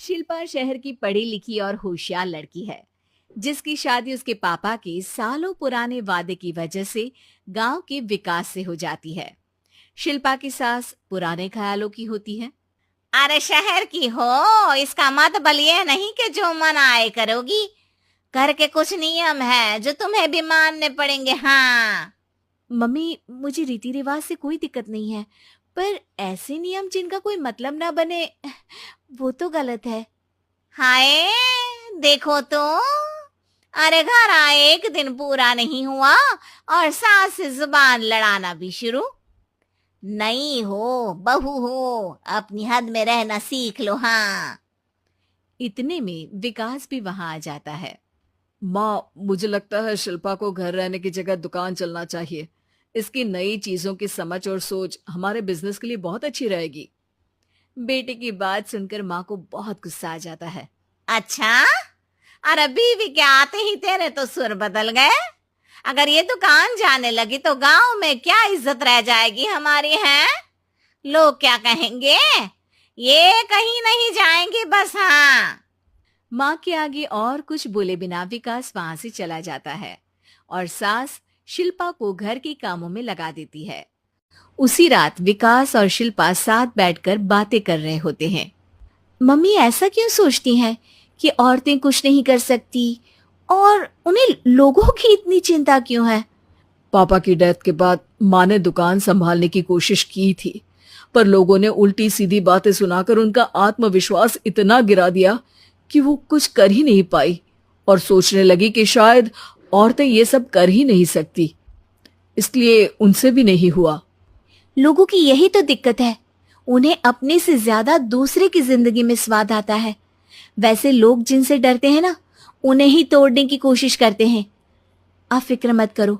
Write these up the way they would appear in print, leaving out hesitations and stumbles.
शिल्पा शहर की पढ़ी लिखी और होशियार लड़की है, जिसकी शादी उसके पापा के सालों पुराने वादे की वजह से गांव के विकास से हो जाती है। शिल्पा की सास पुराने ख्यालों की होती है। अरे शहर की हो, इसका मतलब ये नहीं कि जो मन आए करोगी। घर के कुछ नियम है जो तुम्हें भी मानने पड़ेंगे। हाँ। मम्मी, मुझे रीति रिवाज से कोई दिक्कत नहीं है, पर ऐसे नियम जिनका कोई मतलब ना बने, वो तो गलत है। हाय, देखो तो। अरे घर आए एक दिन पूरा नहीं हुआ और सास से जुबान लड़ाना भी शुरू। नई हो, बहू हो, अपनी हद में रहना सीख लो। हाँ। इतने में विकास भी वहां आ जाता है। माँ, मुझे लगता है शिल्पा को घर रहने की जगह दुकान चलना चाहिए। इसकी नई चीजों की समझ और सोच हमारे बिजनेस के लिए बहुत अच्छी रहेगी। बेटे की बात सुनकर माँ को बहुत गुस्सा आ जाता है। अच्छा, अरे बीवी के आते ही तेरे तो सुर बदल गए। अगर ये दुकान जाने लगी तो गांव में क्या इज्जत रह जाएगी हमारी है। लोग क्या कहेंगे। ये कहीं नहीं जाएंगी बस। हाँ। माँ के आगे और कुछ बोले बिना विकास वहां से चला जाता है और सास शिल्पा को घर के कामों में लगा देती है। उसी रात विकास और शिल्पा साथ बैठकर बातें कर रहे होते हैं। मम्मी ऐसा क्यों सोचती हैं कि औरतें कुछ नहीं कर सकती, और उन्हें लोगों की इतनी चिंता क्यों है? पापा की डेथ के बाद माँ ने दुकान संभालने की कोशिश की थी, पर लोगों ने उल्टी सीधी बातें सुनाकर उनका आत्मविश्वास इतना गिरा दिया कि वो कुछ कर ही नहीं पाई और सोचने लगी कि शायद औरतें ये सब कर ही नहीं सकती, इसलिए उनसे भी नहीं हुआ। लोगों की यही तो दिक्कत है, उन्हें अपने से ज्यादा दूसरे की जिंदगी में स्वाद आता है। वैसे लोग जिनसे डरते हैं ना, उन्हें ही तोड़ने की कोशिश करते हैं। आप फिक्र मत करो,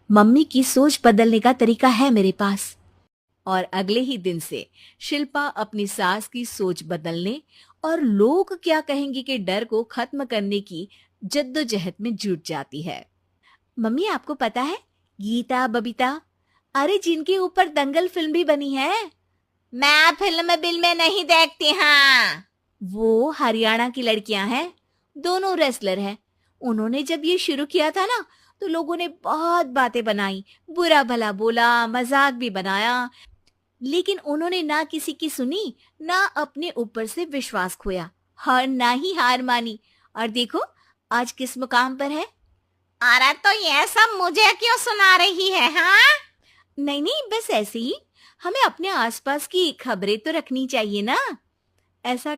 मम्मी की सोच बदलने का तरीका है मेरे पास। और अगले ही दिन से शिल्पा अपनी सास की सोच बदलने और लोग क्या कहेंगे के डर को खत्म करने की जद्दोजहद में जुट जाती है। मम्मी, आपको पता है, गीता, बबीता, अरे जिनके ऊपर दंगल फिल्म भी बनी है, मैं फिल्म बिल में नहीं देखती। हाँ। वो हरियाणा की लड़कियां हैं। दोनों रेसलर हैं। उन्होंने जब ये शुरू किया था ना, तो लोगों ने बहुत बातें बनाई, बुरा भला बोला, मजाक भी बनाया, लेकिन उन्होंने ना किसी की सुनी, ना अपने ऊपर से विश्वास खोया और ना ही हार मानी। और देखो आज किस मुकाम पर है। अरे तो ये सब मुझे क्यों सुना रही है। हाँ। नहीं नहीं, बस ऐसे ही। हमें अपने आसपास की खबरें तो रखनी चाहिए ना। ऐसा